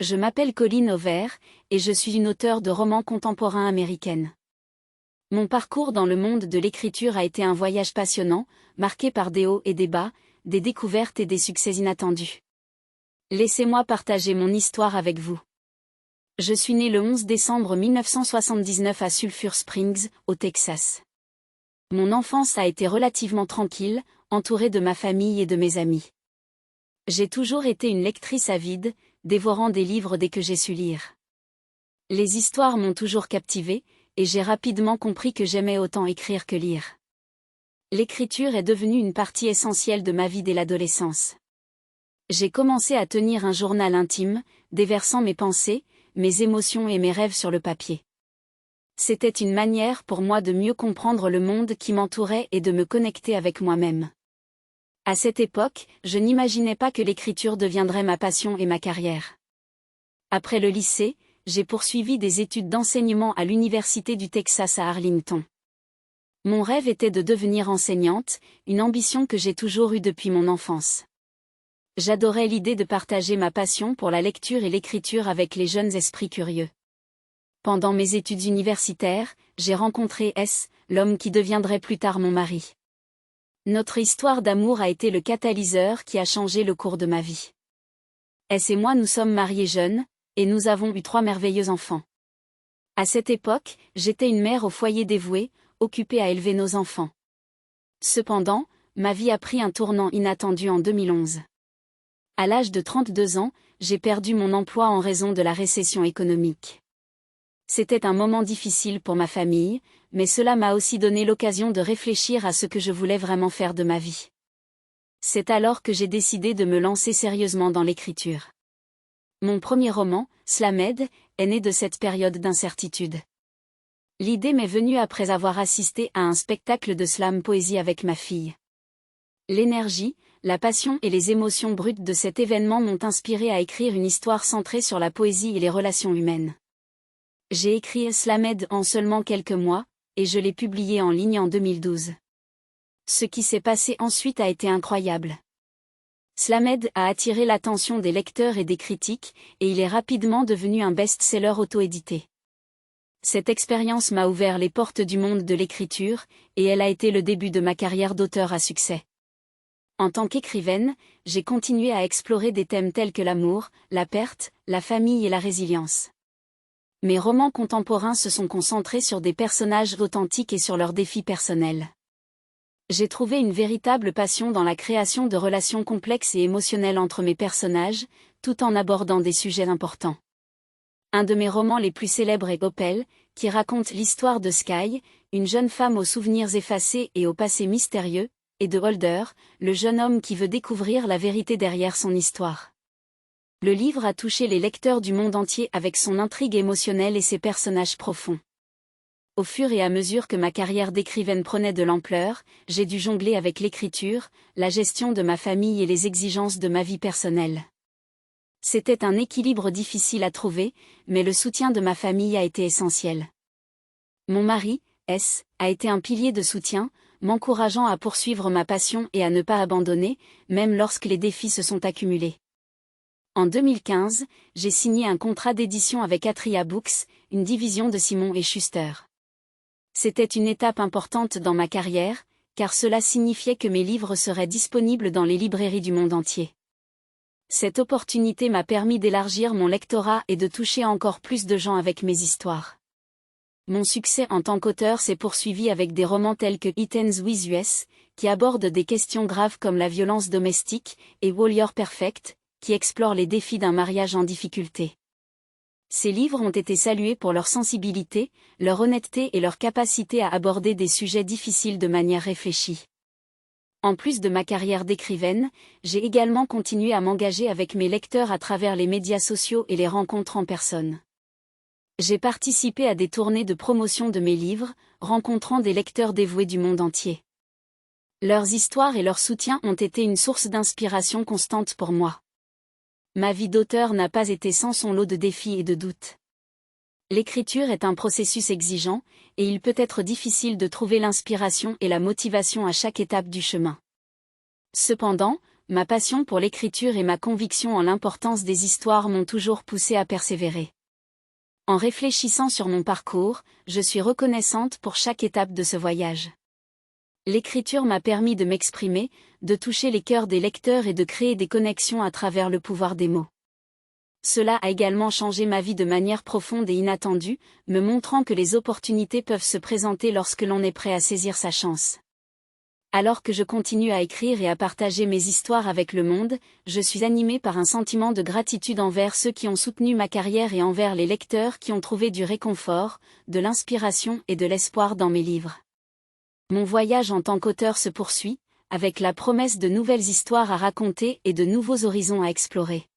Je m'appelle Colleen Over, et je suis une auteure de romans contemporains américaine. Mon parcours dans le monde de l'écriture a été un voyage passionnant, marqué par des hauts et des bas, des découvertes et des succès inattendus. Laissez-moi partager mon histoire avec vous. Je suis née le 11 décembre 1979 à Sulphur Springs, au Texas. Mon enfance a été relativement tranquille, entourée de ma famille et de mes amis. J'ai toujours été une lectrice avide, dévorant des livres dès que j'ai su lire. Les histoires m'ont toujours captivée, et j'ai rapidement compris que j'aimais autant écrire que lire. L'écriture est devenue une partie essentielle de ma vie dès l'adolescence. J'ai commencé à tenir un journal intime, déversant mes pensées, mes émotions et mes rêves sur le papier. C'était une manière pour moi de mieux comprendre le monde qui m'entourait et de me connecter avec moi-même. À cette époque, je n'imaginais pas que l'écriture deviendrait ma passion et ma carrière. Après le lycée, j'ai poursuivi des études d'enseignement à l'Université du Texas à Arlington. Mon rêve était de devenir enseignante, une ambition que j'ai toujours eue depuis mon enfance. J'adorais l'idée de partager ma passion pour la lecture et l'écriture avec les jeunes esprits curieux. Pendant mes études universitaires, j'ai rencontré S, l'homme qui deviendrait plus tard mon mari. Notre histoire d'amour a été le catalyseur qui a changé le cours de ma vie. S et moi nous sommes mariés jeunes, et nous avons eu 3 merveilleux enfants. À cette époque, j'étais une mère au foyer dévouée, occupée à élever nos enfants. Cependant, ma vie a pris un tournant inattendu en 2011. À l'âge de 32 ans, j'ai perdu mon emploi en raison de la récession économique. C'était un moment difficile pour ma famille, mais cela m'a aussi donné l'occasion de réfléchir à ce que je voulais vraiment faire de ma vie. C'est alors que j'ai décidé de me lancer sérieusement dans l'écriture. Mon premier roman, Slammed, est né de cette période d'incertitude. L'idée m'est venue après avoir assisté à un spectacle de slam poésie avec ma fille. L'énergie, la passion et les émotions brutes de cet événement m'ont inspiré à écrire une histoire centrée sur la poésie et les relations humaines. J'ai écrit Slammed en seulement quelques mois, et je l'ai publié en ligne en 2012. Ce qui s'est passé ensuite a été incroyable. Slammed a attiré l'attention des lecteurs et des critiques, et il est rapidement devenu un best-seller auto-édité. Cette expérience m'a ouvert les portes du monde de l'écriture, et elle a été le début de ma carrière d'auteur à succès. En tant qu'écrivaine, j'ai continué à explorer des thèmes tels que l'amour, la perte, la famille et la résilience. Mes romans contemporains se sont concentrés sur des personnages authentiques et sur leurs défis personnels. J'ai trouvé une véritable passion dans la création de relations complexes et émotionnelles entre mes personnages, tout en abordant des sujets importants. Un de mes romans les plus célèbres est Opel, qui raconte l'histoire de Sky, une jeune femme aux souvenirs effacés et au passé mystérieux, et de Holder, le jeune homme qui veut découvrir la vérité derrière son histoire. Le livre a touché les lecteurs du monde entier avec son intrigue émotionnelle et ses personnages profonds. Au fur et à mesure que ma carrière d'écrivaine prenait de l'ampleur, j'ai dû jongler avec l'écriture, la gestion de ma famille et les exigences de ma vie personnelle. C'était un équilibre difficile à trouver, mais le soutien de ma famille a été essentiel. Mon mari, S, a été un pilier de soutien, m'encourageant à poursuivre ma passion et à ne pas abandonner, même lorsque les défis se sont accumulés. En 2015, j'ai signé un contrat d'édition avec Atria Books, une division de Simon & Schuster. C'était une étape importante dans ma carrière, car cela signifiait que mes livres seraient disponibles dans les librairies du monde entier. Cette opportunité m'a permis d'élargir mon lectorat et de toucher encore plus de gens avec mes histoires. Mon succès en tant qu'auteur s'est poursuivi avec des romans tels que It Ends With US, qui abordent des questions graves comme la violence domestique, et Wall You're Perfect, qui explore les défis d'un mariage en difficulté. Ces livres ont été salués pour leur sensibilité, leur honnêteté et leur capacité à aborder des sujets difficiles de manière réfléchie. En plus de ma carrière d'écrivaine, j'ai également continué à m'engager avec mes lecteurs à travers les médias sociaux et les rencontres en personne. J'ai participé à des tournées de promotion de mes livres, rencontrant des lecteurs dévoués du monde entier. Leurs histoires et leur soutien ont été une source d'inspiration constante pour moi. Ma vie d'auteur n'a pas été sans son lot de défis et de doutes. L'écriture est un processus exigeant, et il peut être difficile de trouver l'inspiration et la motivation à chaque étape du chemin. Cependant, ma passion pour l'écriture et ma conviction en l'importance des histoires m'ont toujours poussé à persévérer. En réfléchissant sur mon parcours, je suis reconnaissante pour chaque étape de ce voyage. L'écriture m'a permis de m'exprimer, de toucher les cœurs des lecteurs et de créer des connexions à travers le pouvoir des mots. Cela a également changé ma vie de manière profonde et inattendue, me montrant que les opportunités peuvent se présenter lorsque l'on est prêt à saisir sa chance. Alors que je continue à écrire et à partager mes histoires avec le monde, je suis animée par un sentiment de gratitude envers ceux qui ont soutenu ma carrière et envers les lecteurs qui ont trouvé du réconfort, de l'inspiration et de l'espoir dans mes livres. Mon voyage en tant qu'auteur se poursuit, avec la promesse de nouvelles histoires à raconter et de nouveaux horizons à explorer.